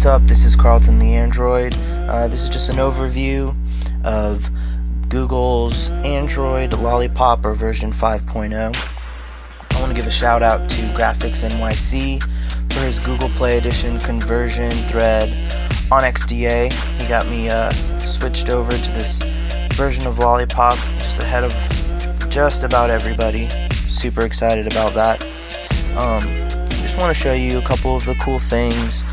What's up? This is Carlton the Android. This is just an overview of Google's Android Lollipop or version 5.0. I want to give a shout out to Graphics NYC for his Google Play Edition conversion thread on XDA. He got me switched over to this version of Lollipop just ahead of just about everybody. Super excited about that. Just want to show you a couple of the cool things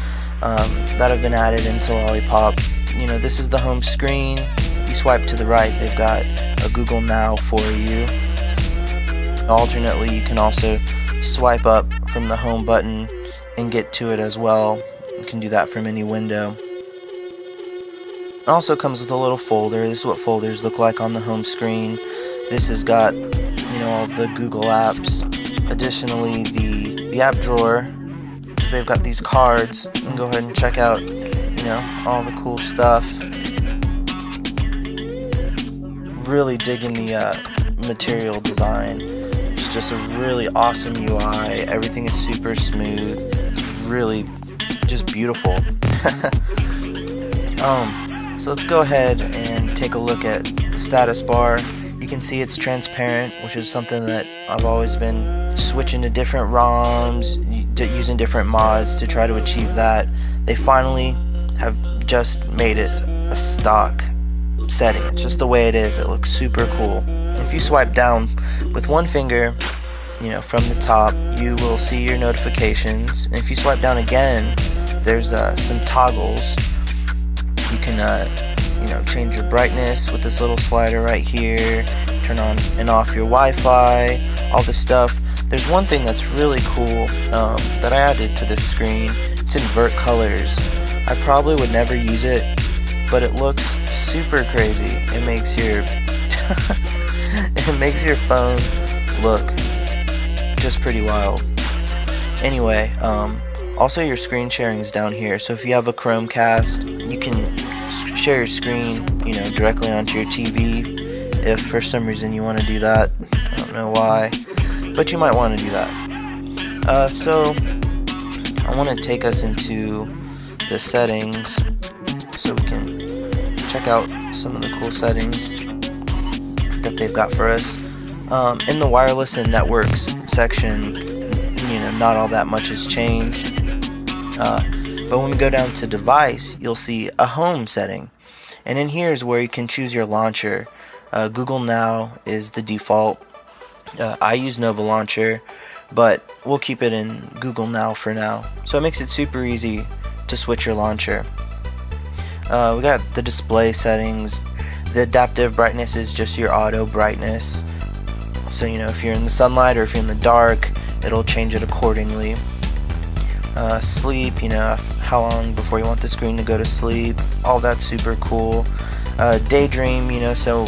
that have been added into Lollipop. You know, this is the home screen. You swipe to the right, they've got a Google Now for you. Alternately, you can also swipe up from the home button and get to it as well. You can do that from any window. It also comes with a little folder. This is what folders look like on the home screen. This has got, you know, all the Google apps. Additionally, the app drawer, they've got these cards. You can go ahead and check out, you know, all the cool stuff. Really digging the material design. It's just a really awesome UI. Everything is super smooth. It's really just beautiful. So let's go ahead and take a look at the status bar. You can see it's transparent, which is something that I've always been switching to different ROMs, using different mods to try to achieve that. They finally have just made it a stock setting. It's just the way it is. It looks super cool. If you swipe down with one finger, you know, from the top, you will see your notifications. And if you swipe down again, there's some toggles. You can you know, change your brightness with this little slider right here, turn on and off your Wi-Fi, all this stuff. There's one thing that's really cool that I added to this screen. It's invert colors. I probably would never use it, but it looks super crazy. It makes your it makes your phone look just pretty wild. Anyway, also your screen sharing is down here. So if you have a Chromecast, you can share your screen, you know, directly onto your TV. If for some reason you want to do that, I don't know why, but you might want to do that. So I want to take us into the settings so we can check out some of the cool settings that they've got for us. In the wireless and networks section, you know, not all that much has changed. But when we go down to device, you'll see a home setting. And in here is where you can choose your launcher. Google Now is the default. I use Nova Launcher, but we'll keep it in Google Now for now. So it makes it super easy to switch your launcher. We got the display settings. The adaptive brightness is just your auto brightness. So, you know, if you're in the sunlight or if you're in the dark, it'll change it accordingly. Sleep, you know, how long before you want the screen to go to sleep, all that's super cool. Daydream, you know, so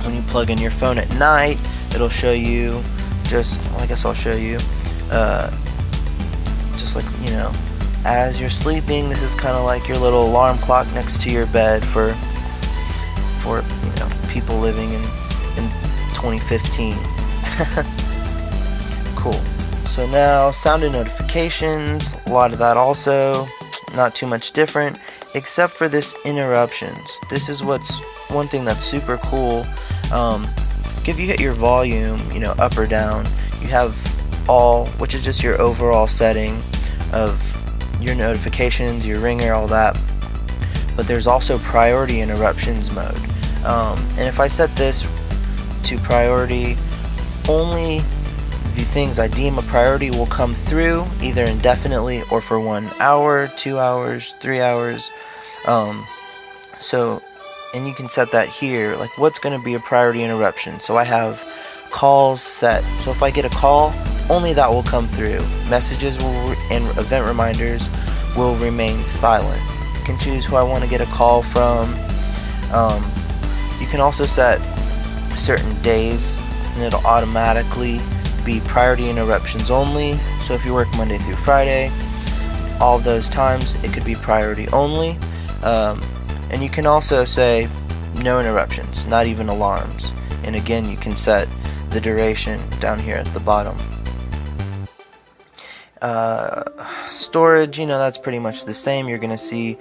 when you plug in your phone at night, it'll show you just, well, I guess I'll show you, just like, you know, as you're sleeping. This is kind of like your little alarm clock next to your bed for you know, people living in 2015. Cool. So now, sound and notifications, a lot of that also, not too much different, except for this interruptions. This is what's one thing that's super cool. If you hit your volume, you know, up or down, you have all, which is just your overall setting of your notifications, your ringer, all that. But there's also priority interruptions mode. And if I set this to priority, only the things I deem a priority will come through, either indefinitely or for 1 hour, 2 hours, 3 hours. So, and you can set that here, like what's going to be a priority interruption. So I have calls set. So if I get a call, only that will come through. Messages and event reminders will remain silent. You can choose who I want to get a call from. You can also set certain days, and it'll automatically be priority interruptions only. So if you work Monday through Friday, all of those times it could be priority only. And you can also say no interruptions, not even alarms. And again, you can set the duration down here at the bottom. Storage, that's pretty much the same. You're gonna see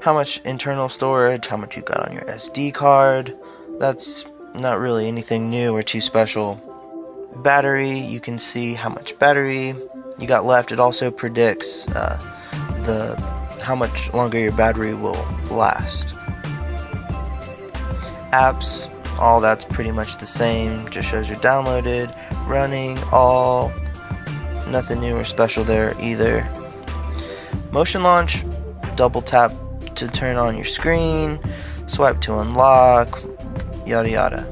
how much internal storage, how much you got on your SD card. That's not really anything new or too special. Battery, you can see how much battery you got left. It also predicts how much longer your battery will last. Apps, all that's pretty much the same. Just shows you're downloaded, running, all. Nothing new or special there either. Motion launch, double tap to turn on your screen, swipe to unlock, yada yada.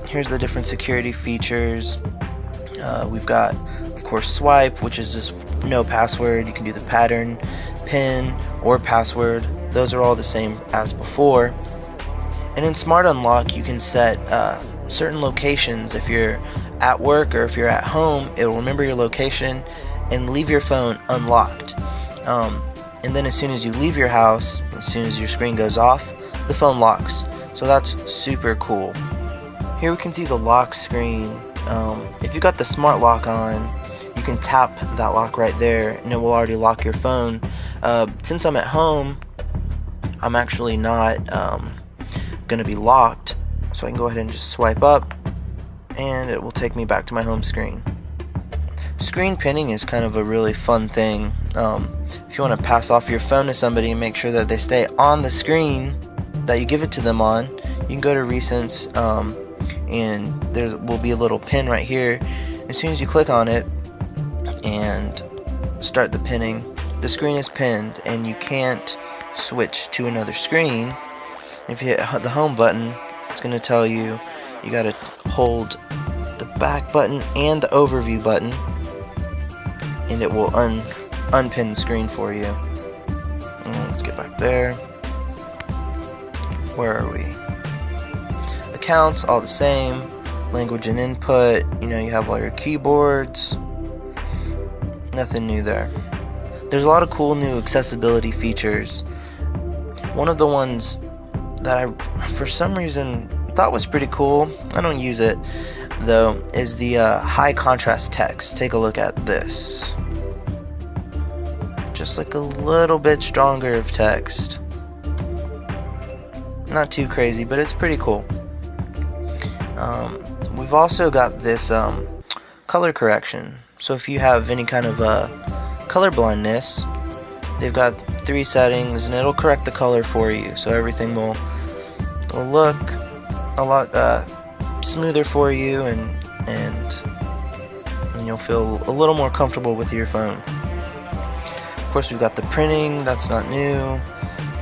Here's the different security features. We've got, of course, swipe, which is just no password. You can do the pattern, PIN, or password. Those are all the same as before. And in Smart Unlock, you can set certain locations. If you're at work or if you're at home, it will remember your location and leave your phone unlocked. And then as soon as you leave your house, as soon as your screen goes off, the phone locks. So that's super cool. Here we can see the lock screen. If you got the smart lock on, you can tap that lock right there and it will already lock your phone. Since I'm at home, I'm actually not going to be locked, so I can go ahead and just swipe up and it will take me back to my home screen. Screen pinning is kind of a really fun thing. If you want to pass off your phone to somebody and make sure that they stay on the screen that you give it to them on, you can go to recents and there will be a little pin right here. As soon as you click on it and start the pinning, the screen is pinned and you can't switch to another screen. If you hit the home button, it's going to tell you you got to hold the back button and the overview button and it will unpin the screen for you. Let's get back there. Where are we? Accounts, all the same. Language and input, you have all your keyboards. Nothing new there. There's a lot of cool new accessibility features. One of the ones that I, for some reason, thought was pretty cool, I don't use it though, is the high contrast text. Take a look at this. Just like a little bit stronger of text. Not too crazy, but it's pretty cool. We've also got this color correction. So if you have any kind of color blindness, they've got 3 settings and it'll correct the color for you. So everything will look a lot smoother for you and you'll feel a little more comfortable with your phone. Of course, we've got the printing, that's not new.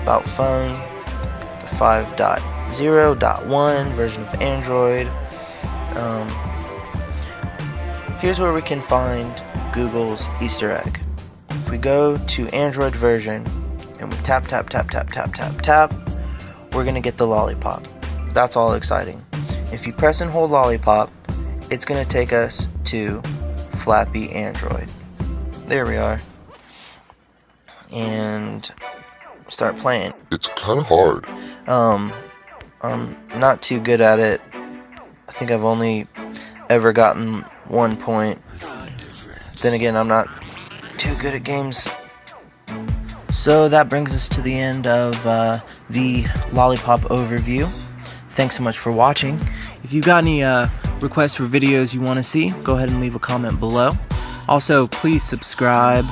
About phone, the 5.0.1 version of Android. Here's where we can find Google's Easter egg. If we go to Android version and we tap, we're going to get the Lollipop. That's all exciting. If you press and hold Lollipop, it's going to take us to Flappy Android. There we are. And start playing. It's kind of hard. I'm not too good at it. I think I've only ever gotten 1 point. Then again, I'm not too good at games. So that brings us to the end of the Lollipop overview. Thanks so much for watching. If you got any requests for videos you want to see, go ahead and leave a comment below. Also, please subscribe,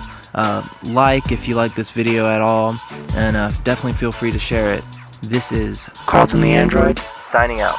like if you like this video at all, and definitely feel free to share it. This is Carlton the Android, signing out.